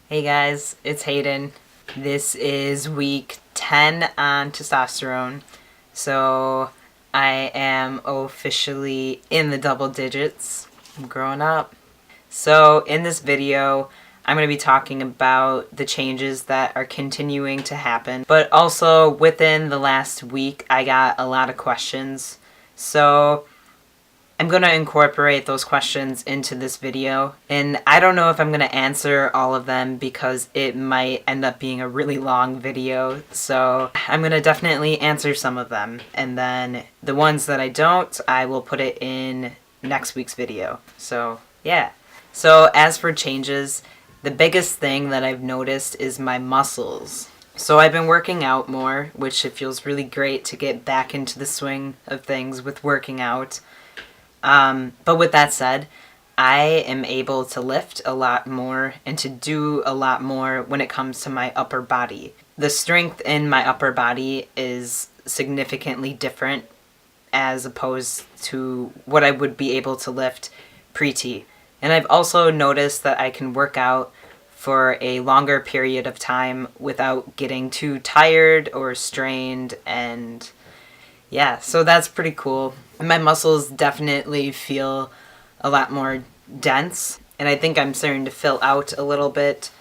Hey guys, it's Hayden. This is week 10 on testosterone. So I am officially in the double digits. I'm growing up. So in this video, I'm going to be talking about the changes that are continuing to happen. But also within the last week, I got a lot of questions. So I'm going to incorporate those questions into this video, and I don't know if I'm going to answer all of them because it might end up being a really long video, so I'm going to definitely answer some of them, and then the ones that I don't, I will put it in next week's video. So yeah. So as for changes, the biggest thing that I've noticed is my muscles. So I've been working out more, which it feels really great to get back into the swing of things with working out. But with that said, I am able to lift a lot more and to do a lot more when it comes to my upper body. The strength in my upper body is significantly different as opposed to what I would be able to lift pre-T. And I've also noticed that I can work out for a longer period of time without getting too tired or strained, and yeah, so that's pretty cool. My muscles definitely feel a lot more dense, and I think I'm starting to fill out a little bit,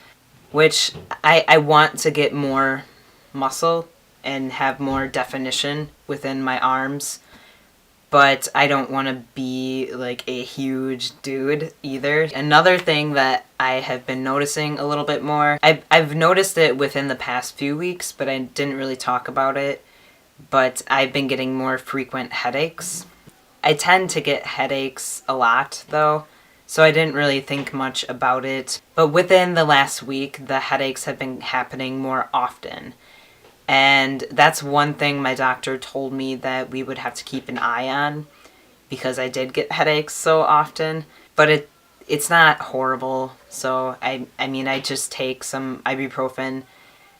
which I want to get more muscle and have more definition within my arms, but I don't want to be like a huge dude either. Another thing that I have been noticing a little bit more, I've noticed it within the past few weeks, but I didn't really talk about it, but I've been getting more frequent headaches. I tend to get headaches a lot, though, so I didn't really think much about it. But within the last week, the headaches have been happening more often. And that's one thing my doctor told me that we would have to keep an eye on, because I did get headaches so often. But it's not horrible, so I just take some ibuprofen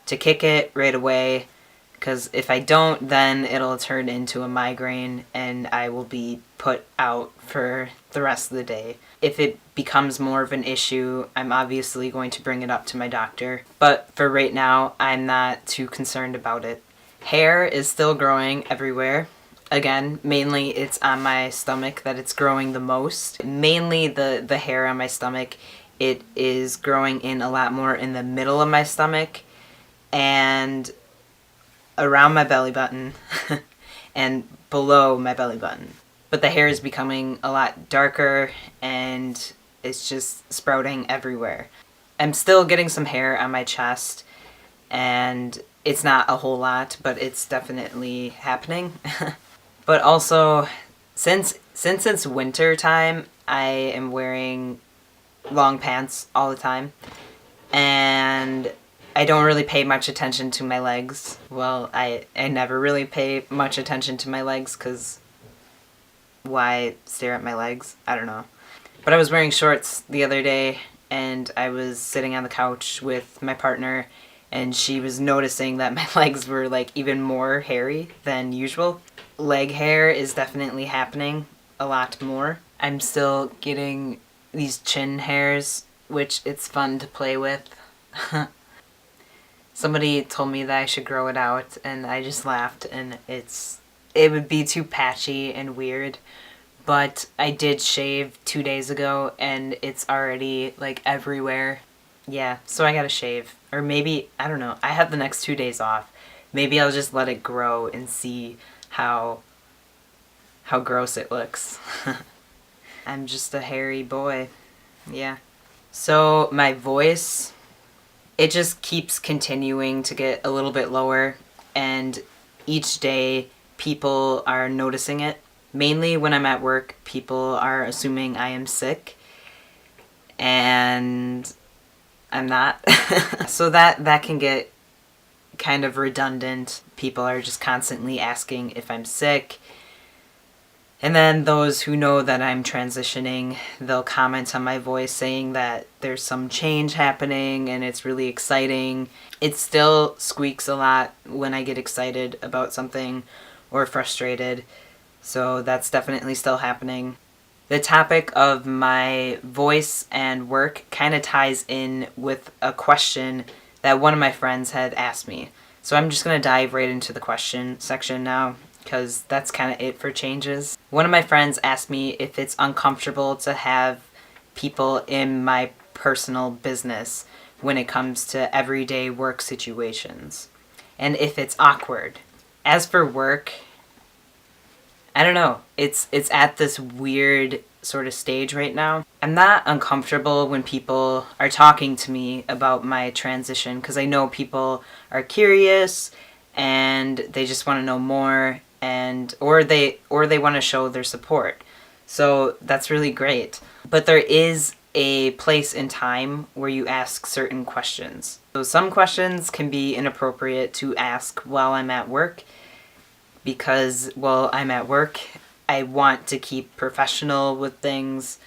to kick it right away, because if I don't, then it'll turn into a migraine and I will be put out for the rest of the day. If it becomes more of an issue, I'm obviously going to bring it up to my doctor. But for right now, I'm not too concerned about it. Hair is still growing everywhere. Again, mainly it's on my stomach that it's growing the most. Mainly the hair on my stomach, it is growing in a lot more in the middle of my stomach and around my belly button and below my belly button. But the hair is becoming a lot darker and it's just sprouting everywhere. I'm still getting some hair on my chest, and it's not a whole lot, but it's definitely happening. But also, since it's winter time, I am wearing long pants all the time, and I don't really pay much attention to my legs. Well, I never really pay much attention to my legs, because why stare at my legs? I don't know. But I was wearing shorts the other day, and I was sitting on the couch with my partner, and she was noticing that my legs were like even more hairy than usual. Leg hair is definitely happening a lot more. I'm still getting these chin hairs, which it's fun to play with. Somebody told me that I should grow it out, and I just laughed, and it would be too patchy and weird. But I did shave 2 days ago, and it's already like everywhere. Yeah, so I gotta shave. Or maybe, I don't know, I have the next 2 days off. Maybe I'll just let it grow and see how gross it looks. I'm just a hairy boy. Yeah. So my voice, it just keeps continuing to get a little bit lower, and each day people are noticing it. Mainly when I'm at work, people are assuming I am sick, and I'm not. So that can get kind of redundant. People are just constantly asking if I'm sick. And then those who know that I'm transitioning, they'll comment on my voice saying that there's some change happening and it's really exciting. It still squeaks a lot when I get excited about something or frustrated, so that's definitely still happening. The topic of my voice and work kind of ties in with a question that one of my friends had asked me. So I'm just going to dive right into the question section now, because that's kind of it for changes. One of my friends asked me if it's uncomfortable to have people in my personal business when it comes to everyday work situations, and if it's awkward. As for work, I don't know. It's at this weird sort of stage right now. I'm not uncomfortable when people are talking to me about my transition, because I know people are curious and they just want to know more, and or they want to show their support. So that's really great. But there is a place and time where you ask certain questions. So some questions can be inappropriate to ask while I'm at work, because, well, I'm at work. I want to keep professional with things,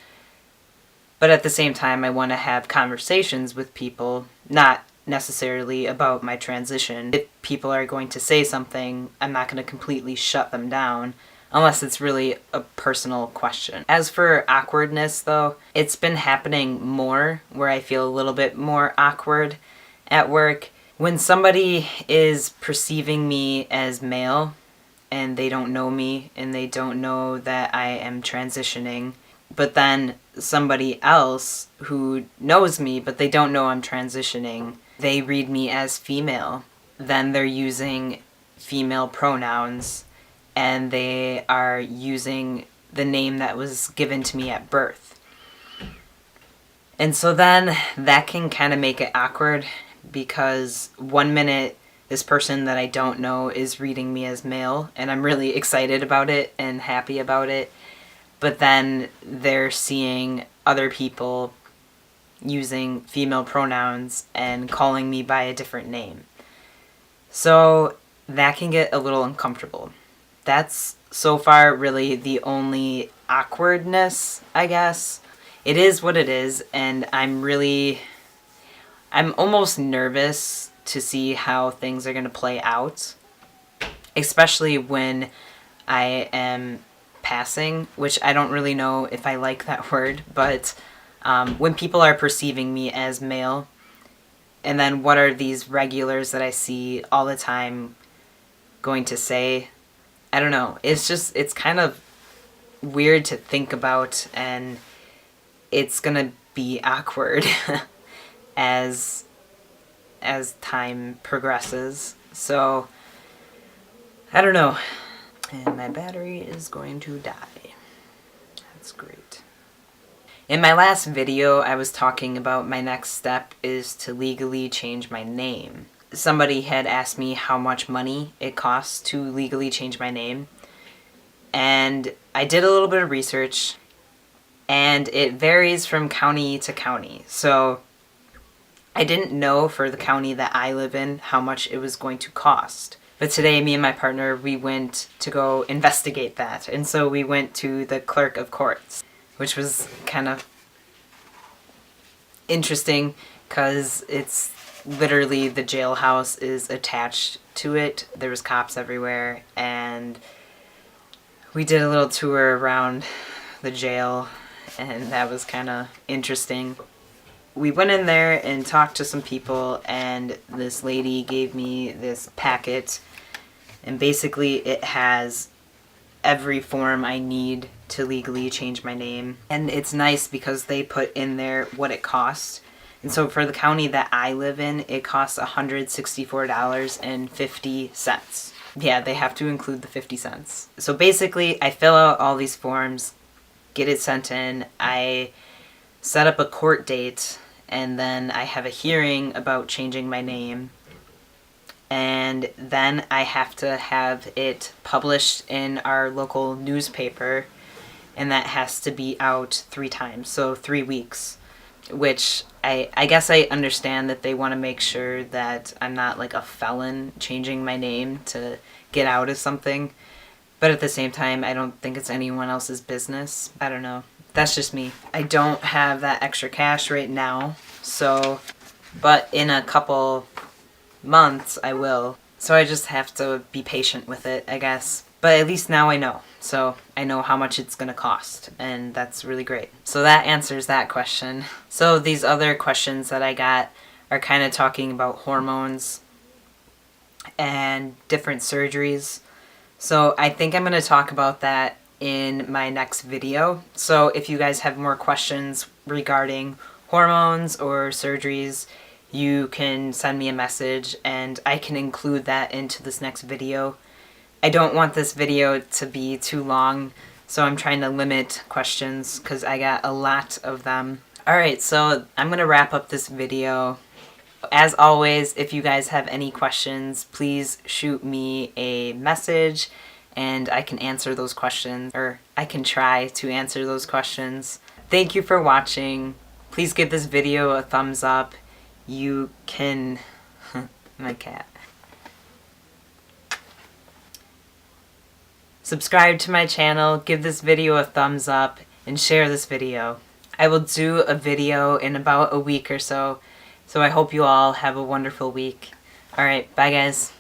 but at the same time, I want to have conversations with people, not necessarily about my transition. If people are going to say something, I'm not going to completely shut them down unless it's really a personal question. As for awkwardness, though, it's been happening more where I feel a little bit more awkward at work. When somebody is perceiving me as male, and they don't know me, and they don't know that I am transitioning, but then somebody else who knows me, but they don't know I'm transitioning, they read me as female, then they're using female pronouns, and they are using the name that was given to me at birth. And so then that can kind of make it awkward, because one minute this person that I don't know is reading me as male, and I'm really excited about it and happy about it. But then they're seeing other people using female pronouns and calling me by a different name. So that can get a little uncomfortable. That's so far really the only awkwardness, I guess. It is what it is, and I'm almost nervous to see how things are going to play out, especially when I am passing, which I don't really know if I like that word, but when people are perceiving me as male, and then what are these regulars that I see all the time going to say? I don't know. It's kind of weird to think about, and it's going to be awkward as time progresses. So, I don't know. And my battery is going to die. That's great. In my last video, I was talking about my next step is to legally change my name. Somebody had asked me how much money it costs to legally change my name. And I did a little bit of research, and it varies from county to county. So I didn't know for the county that I live in how much it was going to cost. But today, me and my partner, we went to go investigate that. And so we went to the clerk of courts, which was kind of interesting because it's literally the jailhouse is attached to it. There was cops everywhere, and we did a little tour around the jail, and that was kind of interesting. We went in there and talked to some people, and this lady gave me this packet, and basically it has every form I need to legally change my name. And it's nice because they put in there what it costs. And so for the county that I live in, it costs $164.50. Yeah, they have to include the 50 cents. So basically, I fill out all these forms, get it sent in, I set up a court date, and then I have a hearing about changing my name. And then I have to have it published in our local newspaper, and that has to be out 3 times, so 3 weeks. Which I guess I understand that they want to make sure that I'm not like a felon changing my name to get out of something. But at the same time, I don't think it's anyone else's business. I don't know. That's just me. I don't have that extra cash right now, so, but in a couple months I will. So I just have to be patient with it, I guess. But at least now I know. So I know how much it's going to cost, and that's really great. So that answers that question. So these other questions that I got are kind of talking about hormones and different surgeries. So I think I'm going to talk about that in my next video. So if you guys have more questions regarding hormones or surgeries, you can send me a message and I can include that into this next video. I don't want this video to be too long, so I'm trying to limit questions because I got a lot of them. Alright, so I'm going to wrap up this video. As always, if you guys have any questions, please shoot me a message and I can answer those questions, or I can try to answer those questions. Thank you for watching. Please give this video a thumbs up. You can... my cat. Subscribe to my channel, give this video a thumbs up, and share this video. I will do a video in about a week or so, so I hope you all have a wonderful week. Alright, bye guys.